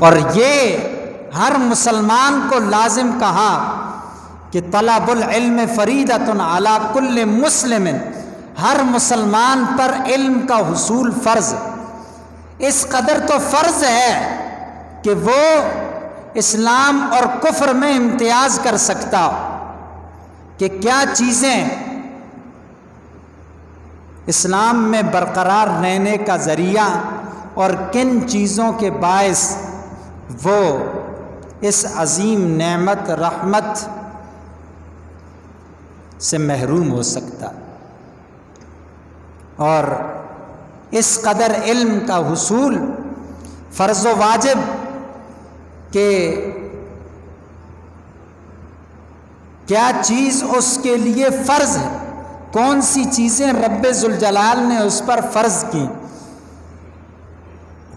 اور یہ ہر مسلمان کو لازم کہا کہ طلب العلم فریضۃ علی کل مسلم، ہر مسلمان پر علم کا حصول فرض، اس قدر تو فرض ہے کہ وہ اسلام اور کفر میں امتیاز کر سکتا کہ کیا چیزیں اسلام میں برقرار رہنے کا ذریعہ اور کن چیزوں کے باعث وہ اس عظیم نعمت رحمت سے محروم ہو سکتا، اور اس قدر علم کا حصول فرض و واجب کہ کیا چیز اس کے لیے فرض ہے، کون سی چیزیں رب ذوالجلال نے اس پر فرض کی،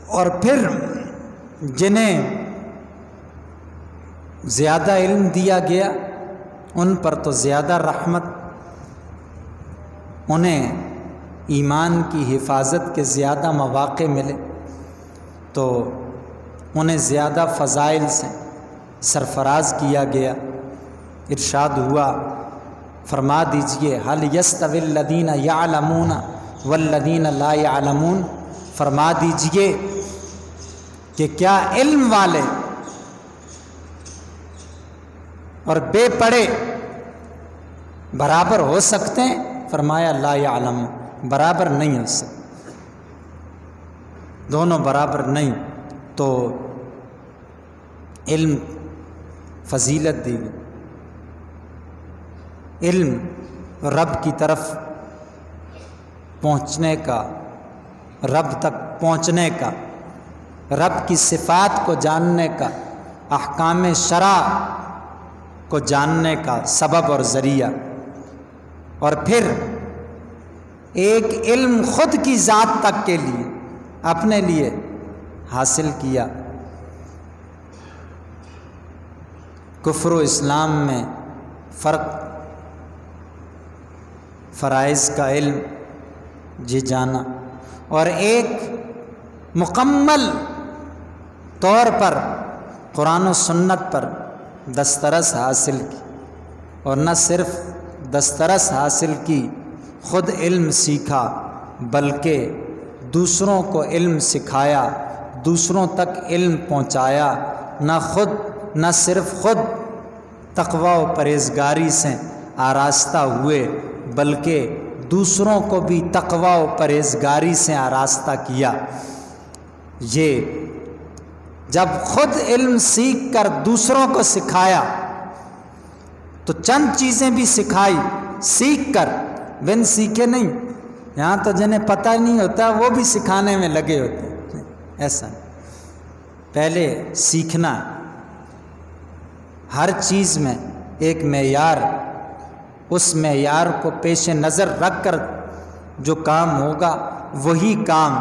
اور پھر جنہیں زیادہ علم دیا گیا ان پر تو زیادہ رحمت، انہیں ایمان کی حفاظت کے زیادہ مواقع ملے تو انہیں زیادہ فضائل سے سرفراز کیا گیا۔ ارشاد ہوا، فرما دیجئے هل یستوی الذین یعلمون والذین لا یعلمون، فرما دیجئے کہ کیا علم والے اور بے پڑھے برابر ہو سکتے ہیں؟ فرمایا لا یعلم، برابر نہیں ہو سکتے، دونوں برابر نہیں۔ تو علم فضیلت دی گئی، علم رب کی طرف پہنچنے کا، رب تک پہنچنے کا، رب کی صفات کو جاننے کا، احکام شرع کو جاننے کا سبب اور ذریعہ، اور پھر ایک علم خود کی ذات تک کے لیے اپنے لیے حاصل کیا۔ کفر و اسلام میں فرق، فرائض کا علم یہ جانا، اور ایک مکمل طور پر قرآن و سنت پر دسترس حاصل کی، اور نہ صرف دسترس حاصل کی، خود علم سیکھا بلکہ دوسروں کو علم سکھایا، دوسروں تک علم پہنچایا، نہ صرف خود تقوی و پرہیزگاری سے آراستہ ہوئے بلکہ دوسروں کو بھی تقوی و پرہیزگاری سے آراستہ کیا۔ یہ جب خود علم سیکھ کر دوسروں کو سکھایا تو چند چیزیں بھی سکھائی، سیکھ کر، بن سیکھے نہیں۔ یہاں تو جنہیں پتہ نہیں ہوتا وہ بھی سکھانے میں لگے ہوتے ہیں، ایسا پہلے سیکھنا، ہر چیز میں ایک معیار، اس معیار کو پیش نظر رکھ کر جو کام ہوگا وہی کام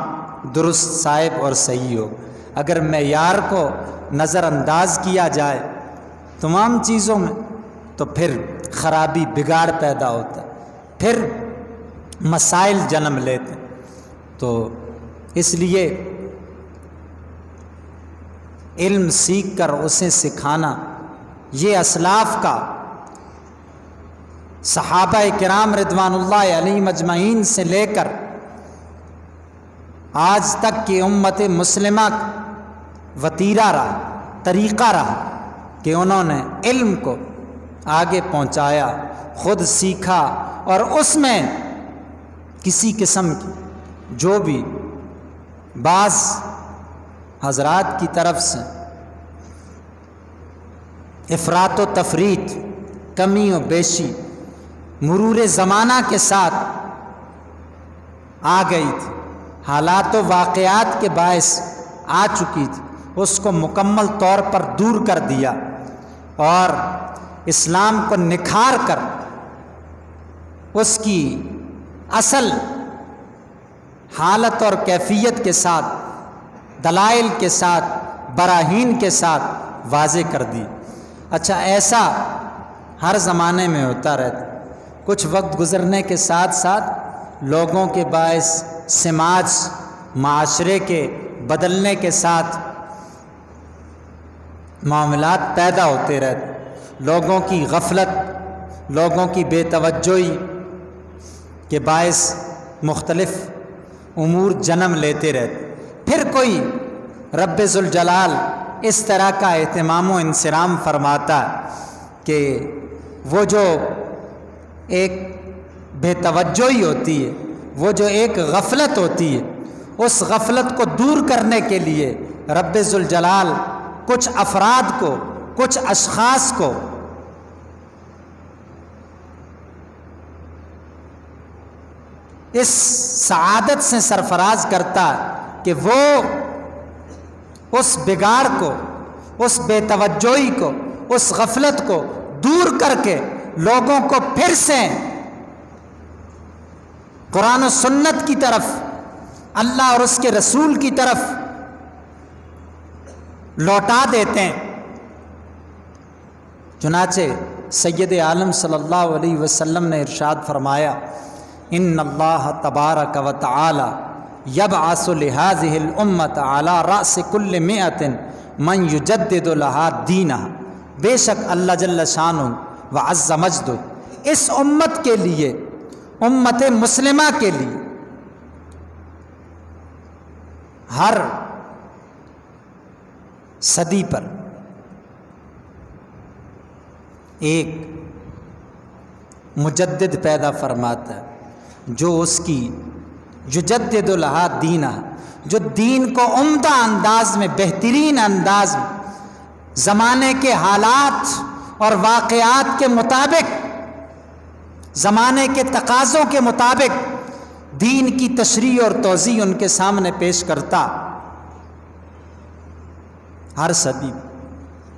درست صائب اور صحیح ہوگا۔ اگر معیار کو نظر انداز کیا جائے تمام چیزوں میں تو پھر خرابی، بگاڑ پیدا ہوتا ہے، پھر مسائل جنم لیتے۔ تو اس لیے علم سیکھ کر اسے سکھانا، یہ اسلاف کا، صحابہ کرام رضوان اللہ علیہم اجمعین سے لے کر آج تک کی امت مسلمہ وتیرہ رہا، طریقہ رہا کہ انہوں نے علم کو آگے پہنچایا، خود سیکھا، اور اس میں کسی قسم کی جو بھی بعض حضرات کی طرف سے افراط و تفریط، کمی و بیشی مرور زمانہ کے ساتھ آ گئی تھی، حالات و واقعات کے باعث آ چکی تھی، اس کو مکمل طور پر دور کر دیا اور اسلام کو نکھار کر اس کی اصل حالت اور کیفیت کے ساتھ، دلائل کے ساتھ، براہین کے ساتھ واضح کر دی۔ اچھا، ایسا ہر زمانے میں ہوتا رہتا، کچھ وقت گزرنے کے ساتھ ساتھ لوگوں کے باعث، سماج، معاشرے کے بدلنے کے ساتھ معاملات پیدا ہوتے رہتے، لوگوں کی غفلت، لوگوں کی بے توجہی کے باعث مختلف امور جنم لیتے رہتے، پھر کوئی رب ذوالجلال اس طرح کا اہتمام و انصرام فرماتا کہ وہ جو ایک بے توجہی ہوتی ہے، وہ جو ایک غفلت ہوتی ہے، اس غفلت کو دور کرنے کے لیے رب ذوالجلال کچھ افراد کو، کچھ اشخاص کو اس سعادت سے سرفراز کرتا کہ وہ اس بگاڑ کو، اس بے توجہی کو، اس غفلت کو دور کر کے لوگوں کو پھر سے قرآن و سنت کی طرف، اللہ اور اس کے رسول کی طرف لوٹا دیتے ہیں۔ چنانچہ سید عالم صلی اللہ علیہ وسلم نے ارشاد فرمایا، ان اللہ تبارک و تعالی یبعث لہذہ الامت علی رأس کل مئۃ من یجدد لها دینها، بے شک اللہ جل شانہ وعز مجدہ اس امت کے لیے، امت مسلمہ کے لیے ہر صدی پر ایک مجدد پیدا فرماتا ہے، جو اس کی یجدد لہا دینہ، جو دین کو عمدہ انداز میں، بہترین انداز میں، زمانے کے حالات اور واقعات کے مطابق، زمانے کے تقاضوں کے مطابق دین کی تشریح اور توضیح ان کے سامنے پیش کرتا ہر صدی۔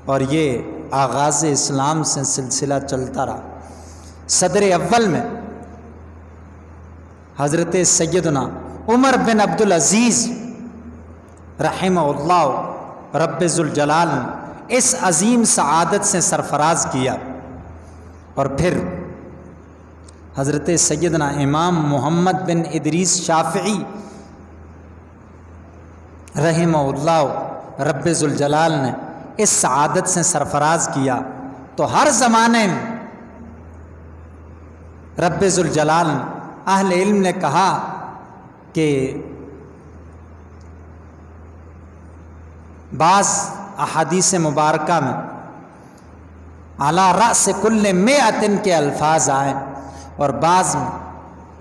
اور یہ آغاز اسلام سے سلسلہ چلتا رہا۔ صدر اول میں حضرت سیدنا عمر بن عبدالعزیز رحمہ اللہ رب ذوالجلال نے اس عظیم سعادت سے سرفراز کیا، اور پھر حضرت سیدنا امام محمد بن ادریس شافعی رحمہ اللہ رب ذوالجلال نے اس سعادت سے سرفراز کیا۔ تو ہر زمانے میں رب ذوالجلال اہل علم نے کہا کہ بعض احادیث مبارکہ میں علی رأس کل مئۃ کے الفاظ آئیں، اور بعض میں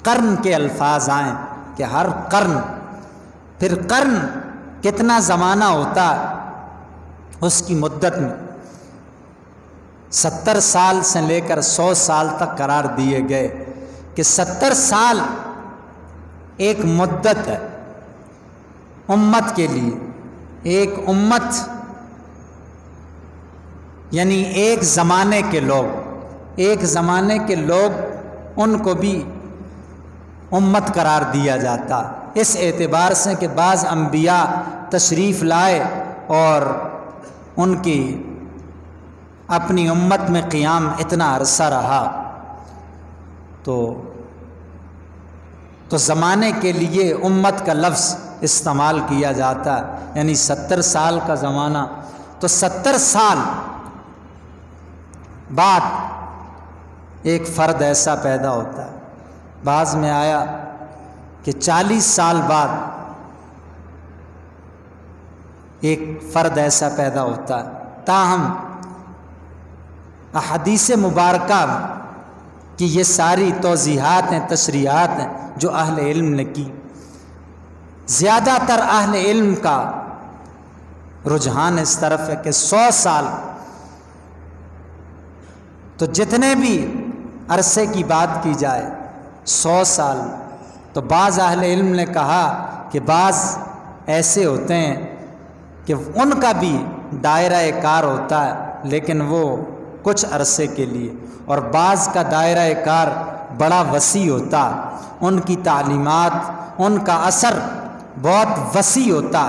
قرن کے الفاظ آئیں کہ ہر قرن، پھر قرن کتنا زمانہ ہوتا اس کی مدت میں 70 سال سے لے کر 100 سال تک قرار دیے گئے کہ 70 سال ایک مدت ہے امت کے لیے۔ ایک امت یعنی ایک زمانے کے لوگ، ایک زمانے کے لوگ، ان کو بھی امت قرار دیا جاتا، اس اعتبار سے کہ بعض انبیاء تشریف لائے اور ان کی اپنی امت میں قیام اتنا عرصہ رہا، تو زمانے کے لیے امت کا لفظ استعمال کیا جاتا ہے، یعنی 70 سال کا زمانہ، تو 70 سال بعد ایک فرد ایسا پیدا ہوتا ہے۔ بعض میں آیا کہ 40 سال بعد ایک فرد ایسا پیدا ہوتا ہے۔ تاہم احادیث مبارکہ کی یہ ساری توضیحات ہیں، تشریحات ہیں جو اہل علم نے کی، زیادہ تر اہل علم کا رجحان اس طرف ہے کہ 100 سال، تو جتنے بھی عرصے کی بات کی جائے 100 سال، تو بعض اہل علم نے کہا کہ بعض ایسے ہوتے ہیں کہ ان کا بھی دائرہ کار ہوتا ہے لیکن وہ کچھ عرصے کے لیے، اور بعض کا دائرہ کار بڑا وسیع ہوتا، ان کی تعلیمات، ان کا اثر بہت وسیع ہوتا،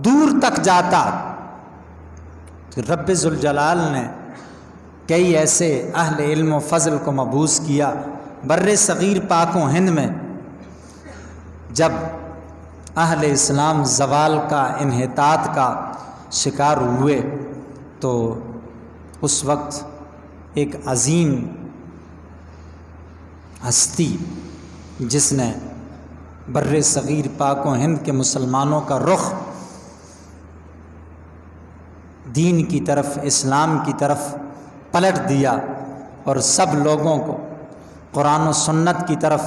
دور تک جاتا۔ تو رب ذوالجلال نے کئی ایسے اہل علم و فضل کو مبعوث کیا بر صغیر پاک و ہند میں، جب اہل اسلام زوال کا، انحطاط کا شکار ہوئے، تو اس وقت ایک عظیم ہستی جس نے بر صغیر پاک و ہند کے مسلمانوں کا رخ دین کی طرف، اسلام کی طرف پلٹ دیا اور سب لوگوں کو قرآن و سنت کی طرف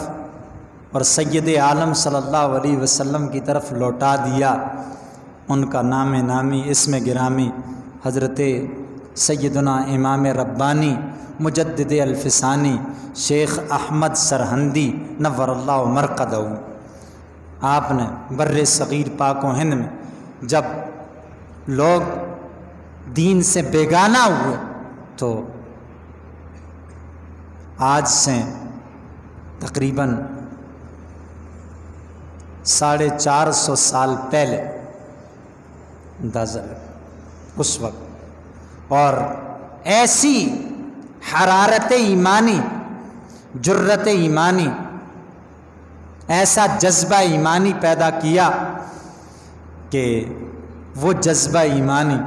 اور سید عالم صلی اللہ علیہ وسلم کی طرف لوٹا دیا، ان کا نام نامی اسم گرامی حضرت سیدنا امام ربانی مجدد الفسانی شیخ احمد سرہندی نور اللہ مرقدہ۔ آپ نے بر صغیر پاک و ہند میں جب لوگ دین سے بیگانہ ہوئے تو آج سے تقریباً 450 سال پہلے اندازہ اس وقت، اور ایسی حرارت ایمانی، جرت ایمانی، ایسا جذبہ ایمانی پیدا کیا کہ وہ جذبہ ایمانی،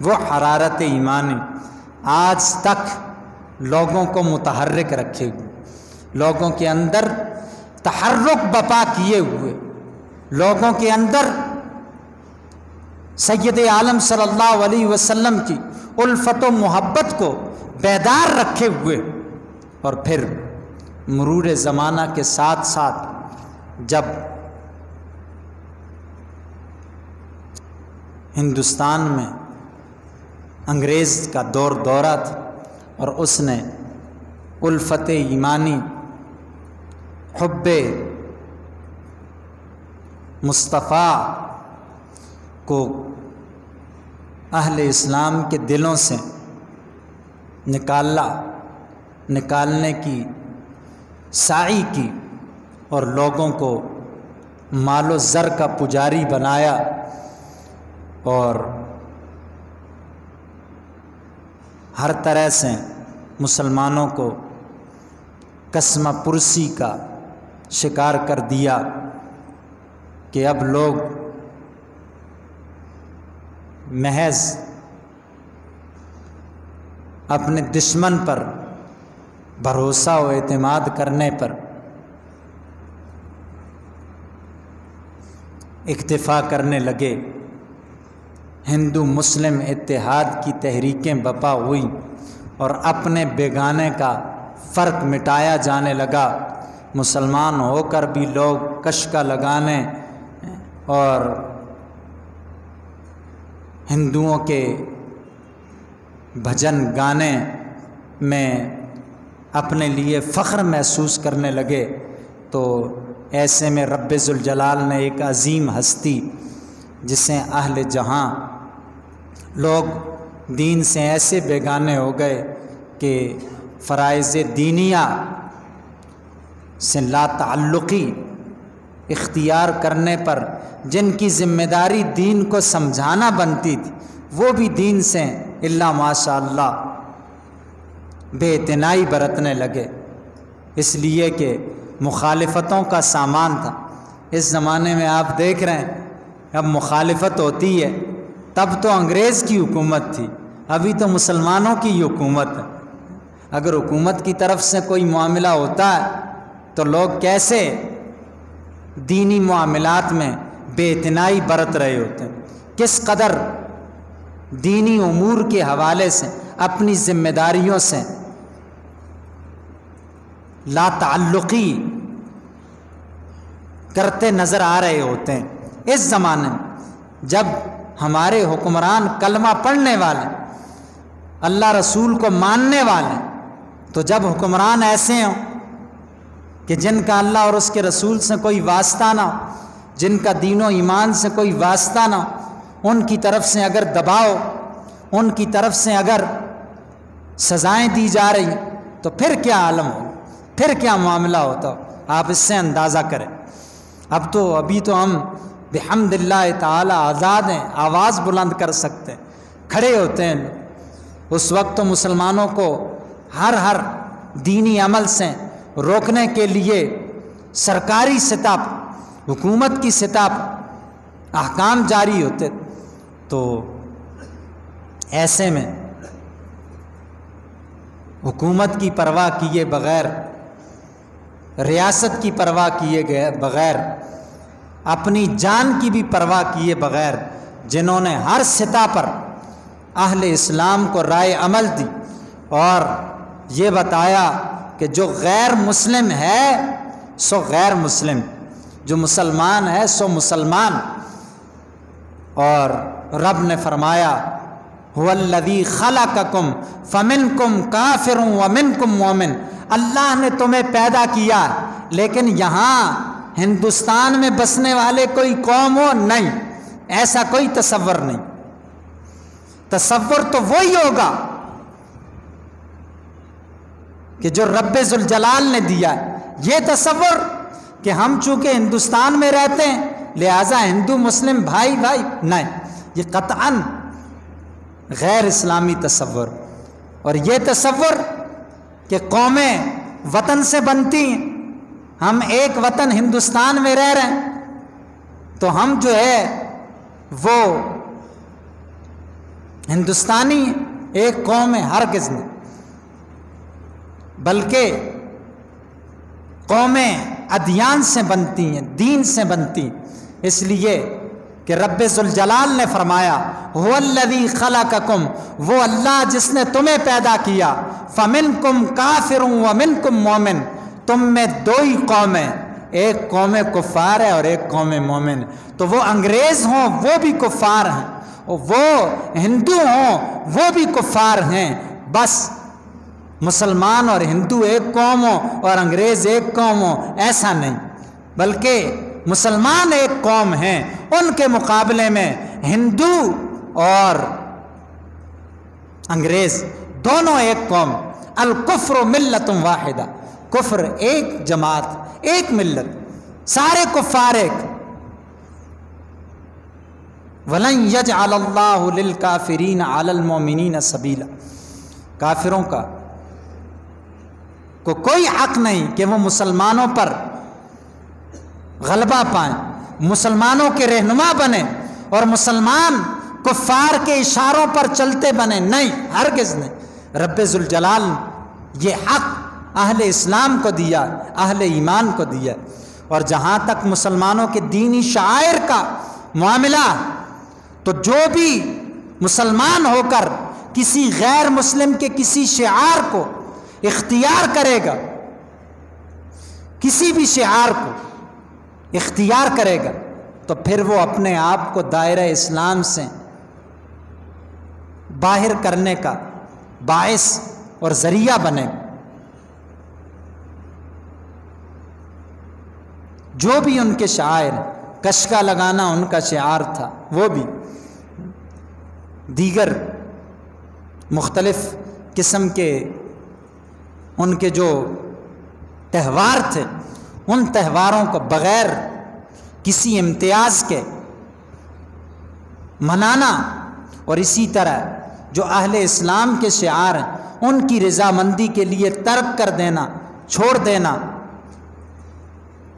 وہ حرارت ایمانی آج تک لوگوں کو متحرک رکھے ہوئے، لوگوں کے اندر تحرک بپا کیے ہوئے، لوگوں کے اندر سید عالم صلی اللہ علیہ وسلم کی الفت و محبت کو بیدار رکھے ہوئے، اور پھر مرور زمانہ کے ساتھ ساتھ جب ہندوستان میں انگریز کا دورہ تھا اور اس نے الفت ایمانی، حب مصطفیٰ کو اہل اسلام کے دلوں سے نکالنے کی سعی کی اور لوگوں کو مال و زر کا پجاری بنایا، اور ہر طرح سے مسلمانوں کو قسمہ پرسی کا شکار کر دیا کہ اب لوگ محض اپنے دشمن پر بھروسہ و اعتماد کرنے پر اکتفا کرنے لگے۔ ہندو مسلم اتحاد کی تحریکیں بپا ہوئی اور اپنے بیگانے کا فرق مٹایا جانے لگا۔ مسلمان ہو کر بھی لوگ کشکا لگانے اور ہندوؤں کے بھجن گانے میں اپنے لیے فخر محسوس کرنے لگے، تو ایسے میں رب ذوالجلال نے ایک عظیم ہستی جسے اہل جہاں لوگ دین سے ایسے بیگانے ہو گئے کہ فرائض دینیہ سے لا تعلقی اختیار کرنے پر جن کی ذمہ داری دین کو سمجھانا بنتی تھی، وہ بھی دین سے الا ماشاء اللہ بے اعتنائی برتنے لگے، اس لیے کہ مخالفتوں کا سامان تھا۔ اس زمانے میں آپ دیکھ رہے ہیں اب مخالفت ہوتی ہے، تب تو انگریز کی حکومت تھی، ابھی تو مسلمانوں کی حکومت ہے۔ اگر حکومت کی طرف سے کوئی معاملہ ہوتا ہے تو لوگ کیسے دینی معاملات میں بے اعتنائی برت رہے ہوتے ہیں، کس قدر دینی امور کے حوالے سے اپنی ذمہ داریوں سے لا تعلقی کرتے نظر آ رہے ہوتے ہیں۔ اس زمانے میں جب ہمارے حکمران کلمہ پڑھنے والے، اللہ رسول کو ماننے والے، تو جب حکمران ایسے ہوں کہ جن کا اللہ اور اس کے رسول سے کوئی واسطہ نہ ہو، جن کا دین و ایمان سے کوئی واسطہ نہ ہو، ان کی طرف سے اگر دباؤ، ان کی طرف سے اگر سزائیں دی جا رہی تو پھر کیا عالم ہو، پھر کیا معاملہ ہوتا ہو، آپ اس سے اندازہ کریں۔ ابھی تو ہم بحمد اللہ تعالی آزاد ہیں، آواز بلند کر سکتے ہیں، کھڑے ہوتے ہیں۔ اس وقت تو مسلمانوں کو ہر دینی عمل سے روکنے کے لیے سرکاری سطح پر، حکومت کی سطح پر احکام جاری ہوتے، تو ایسے میں حکومت کی پرواہ کیے بغیر، ریاست کی پرواہ کیے بغیر، اپنی جان کی بھی پرواہ کیے بغیر جنہوں نے ہر سطح پر اہل اسلام کو رائے عمل دی اور یہ بتایا کہ جو غیر مسلم ہے سو غیر مسلم، جو مسلمان ہے سو مسلمان، اور رب نے فرمایا هو الذی خلقکم فمنکم کافر ومنکم مومن، اللہ نے تمہیں پیدا کیا لیکن یہاں ہندوستان میں بسنے والے کوئی قوم ہو نہیں، ایسا کوئی تصور نہیں۔ تصور تو وہی ہوگا کہ جو رب ذوالجلال نے دیا ہے۔ یہ تصور کہ ہم چونکہ ہندوستان میں رہتے ہیں لہٰذا ہندو مسلم بھائی بھائی، نہیں، یہ قطعاً غیر اسلامی تصور۔ اور یہ تصور کہ قومیں وطن سے بنتی ہیں، ہم ایک وطن ہندوستان میں رہ رہے ہیں تو ہم جو ہے وہ ہندوستانی ایک قوم ہے، ہرگز نہیں، بلکہ قومیں ادیان سے بنتی ہیں، دین سے بنتی ہیں۔ اس لیے کہ رب ذوالجلال نے فرمایا هو الذی خلقکم، وہ اللہ جس نے تمہیں پیدا کیا، فمنکم کافر ومنکم مومن، تم میں دو ہی قومیں، ایک قوم کفار ہے اور ایک قوم مومن۔ تو وہ انگریز ہوں وہ بھی کفار ہیں، وہ ہندو ہوں وہ بھی کفار ہیں، بس مسلمان اور ہندو ایک قوم ہو اور انگریز ایک قوم ہو ایسا نہیں، بلکہ مسلمان ایک قوم ہیں، ان کے مقابلے میں ہندو اور انگریز دونوں ایک قوم۔ الکفر ملت واحدہ، کفر ایک جماعت، ایک ملت، سارے کفار ایک۔ وَلَن يَجْعَلَ اللَّهُ لِلْكَافِرِينَ عَلَى الْمُؤْمِنِينَ سَبِيلًا، کافروں کو کوئی حق نہیں کہ وہ مسلمانوں پر غلبہ پائیں، مسلمانوں کے رہنما بنیں اور مسلمان کفار کے اشاروں پر چلتے بنیں، نہیں، ہرگز نہیں۔ رب ذوالجلال یہ حق اہل اسلام کو دیا، اہل ایمان کو دیا۔ اور جہاں تک مسلمانوں کے دینی شعائر کا معاملہ، تو جو بھی مسلمان ہو کر کسی غیر مسلم کے کسی شعار کو اختیار کرے گا، کسی بھی شعار کو اختیار کرے گا، تو پھر وہ اپنے آپ کو دائرہ اسلام سے باہر کرنے کا باعث اور ذریعہ بنے گا۔ جو بھی ان کے شعائر، کشکا لگانا ان کا شعار تھا، وہ بھی دیگر مختلف قسم کے ان کے جو تہوار تھے، ان تہواروں کو بغیر کسی امتیاز کے منانا، اور اسی طرح جو اہل اسلام کے شعار ہیں ان کی رضامندی کے لیے ترک کر دینا، چھوڑ دینا،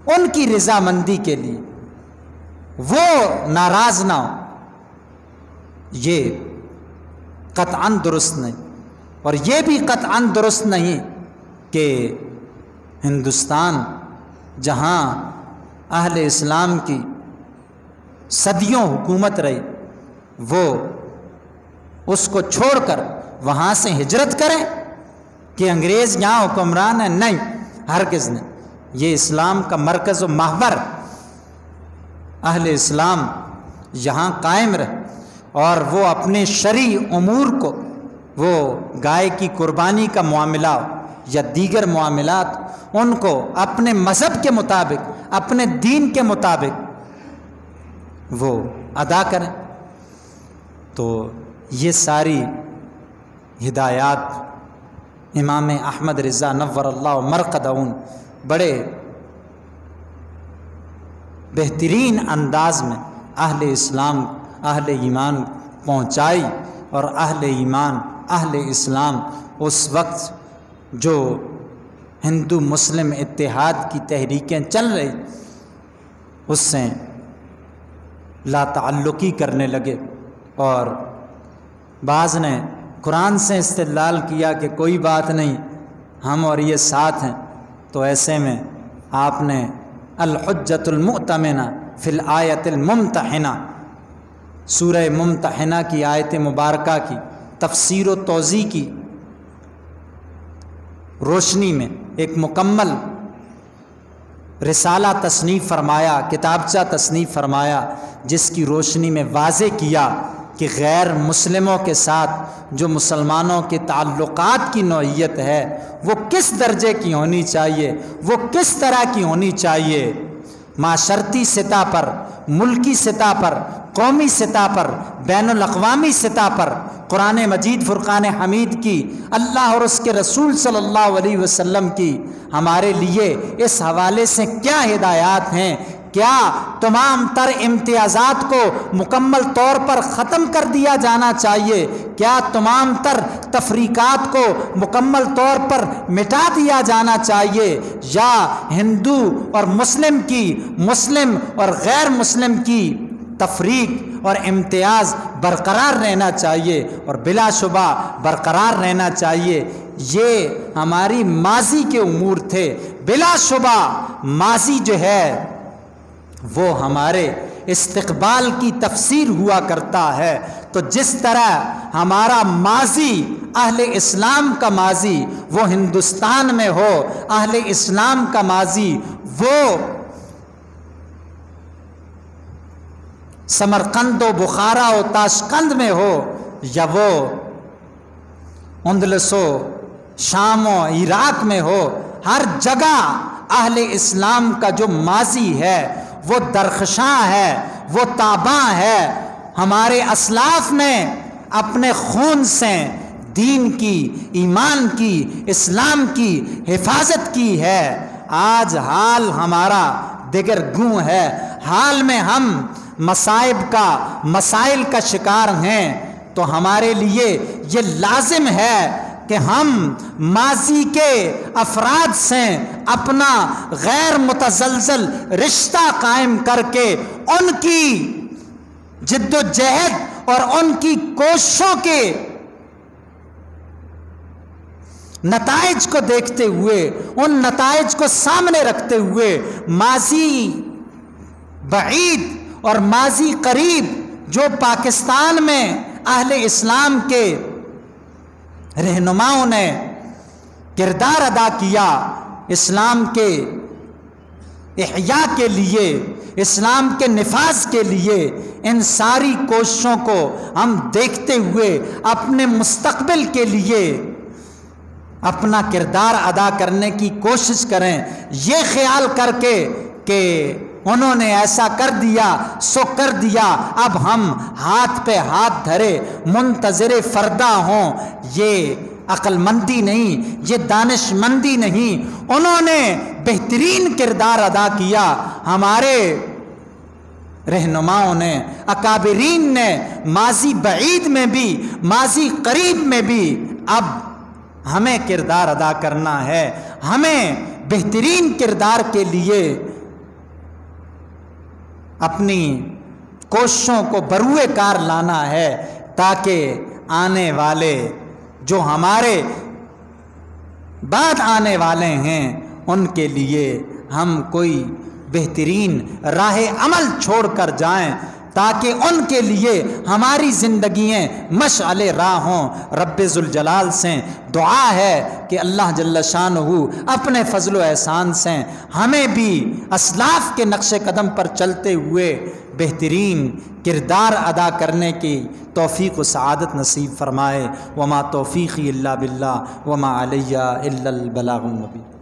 ان کی رضامندی کے لیے وہ ناراض نہ ہو، یہ قطعاً درست نہیں۔ اور یہ بھی قطعاً درست نہیں کہ ہندوستان جہاں اہل اسلام کی صدیوں حکومت رہی، وہ اس کو چھوڑ کر وہاں سے ہجرت کریں کہ انگریز یہاں حکمران ہے، نہیں، ہرگز نہیں۔ یہ اسلام کا مرکز و محور، اہل اسلام یہاں قائم رہے اور وہ اپنے شرعی امور کو، وہ گائے کی قربانی کا معاملہ یا دیگر معاملات، ان کو اپنے مذہب کے مطابق، اپنے دین کے مطابق وہ ادا کریں۔ تو یہ ساری ہدایات امام احمد رضا نور اللہ مرقدہم بڑے بہترین انداز میں اہل اسلام، اہل ایمان پہنچائی، اور اہل ایمان، اہل اسلام اس وقت جو ہندو مسلم اتحاد کی تحریکیں چل رہی اس سے لا تعلقی کرنے لگے اور بعض نے قرآن سے استدلال کیا کہ کوئی بات نہیں، ہم اور یہ ساتھ ہیں، تو ایسے میں آپ نے الحجۃ المؤتمنہ فی الآیۃ الممتحنہ، سورہ ممتحنہ کی آیت مبارکہ کی تفسیر و توضیح کی روشنی میں ایک مکمل رسالہ تصنیف فرمایا، کتابچہ تصنیف فرمایا، جس کی روشنی میں واضح کیا کہ غیر مسلموں کے ساتھ جو مسلمانوں کے تعلقات کی نوعیت ہے وہ کس درجے کی ہونی چاہیے، وہ کس طرح کی ہونی چاہیے، معاشرتی سطح پر، ملکی سطح پر، قومی سطح پر، بین الاقوامی سطح پر قرآن مجید فرقان حمید کی، اللہ اور اس کے رسول صلی اللہ علیہ وسلم کی ہمارے لیے اس حوالے سے کیا ہدایات ہیں، کیا تمام تر امتیازات کو مکمل طور پر ختم کر دیا جانا چاہیے، کیا تمام تر تفریقات کو مکمل طور پر مٹا دیا جانا چاہیے، یا ہندو اور مسلم کی، مسلم اور غیر مسلم کی تفریق اور امتیاز برقرار رہنا چاہیے اور بلا شبہ برقرار رہنا چاہیے۔ یہ ہماری ماضی کے امور تھے، بلا شبہ ماضی جو ہے وہ ہمارے استقبال کی تفسیر ہوا کرتا ہے۔ تو جس طرح ہمارا ماضی اہل اسلام کا ماضی وہ ہندوستان میں ہو، اہل اسلام کا ماضی وہ سمرقند و بخارا و تاشقند میں ہو، یا وہ اندلس و شام و عراق میں ہو، ہر جگہ اہل اسلام کا جو ماضی ہے وہ درخشاں ہے، وہ تاباں ہے۔ ہمارے اسلاف نے اپنے خون سے دین کی، ایمان کی، اسلام کی حفاظت کی ہے۔ آج حال ہمارا دیگر گوں ہے، حال میں ہم مصائب کا، مسائل کا شکار ہیں، تو ہمارے لیے یہ لازم ہے کہ ہم ماضی کے افراد سے اپنا غیر متزلزل رشتہ قائم کر کے ان کی جد و جہد اور ان کی کوششوں کے نتائج کو دیکھتے ہوئے، ان نتائج کو سامنے رکھتے ہوئے ماضی بعید اور ماضی قریب جو پاکستان میں اہل اسلام کے رہنماؤں نے کردار ادا کیا اسلام کے احیاء کے لیے، اسلام کے نفاذ کے لیے، ان ساری کوششوں کو ہم دیکھتے ہوئے اپنے مستقبل کے لیے اپنا کردار ادا کرنے کی کوشش کریں، یہ خیال کر کے کہ انہوں نے ایسا کر دیا سو کر دیا، اب ہم ہاتھ پہ ہاتھ دھرے منتظر فردا ہوں، یہ عقل مندی نہیں، یہ دانش مندی نہیں۔ انہوں نے بہترین کردار ادا کیا، ہمارے رہنماؤں نے، اکابرین نے، ماضی بعید میں بھی، ماضی قریب میں بھی۔ اب ہمیں کردار ادا کرنا ہے، ہمیں بہترین کردار کے لیے اپنی کوششوں کو بروئے کار لانا ہے، تاکہ آنے والے جو ہمارے بعد آنے والے ہیں ان کے لیے ہم کوئی بہترین راہ عمل چھوڑ کر جائیں، تاکہ ان کے لیے ہماری زندگیاں مشعل راہ ہوں۔ رب ذوالجلال سے دعا ہے کہ اللہ جل شانہ اپنے فضل و احسان سے ہمیں بھی اسلاف کے نقش قدم پر چلتے ہوئے بہترین کردار ادا کرنے کی توفیق و سعادت نصیب فرمائے۔ وما توفیقی الا باللہ وما علیہ الا البلاغ المبین۔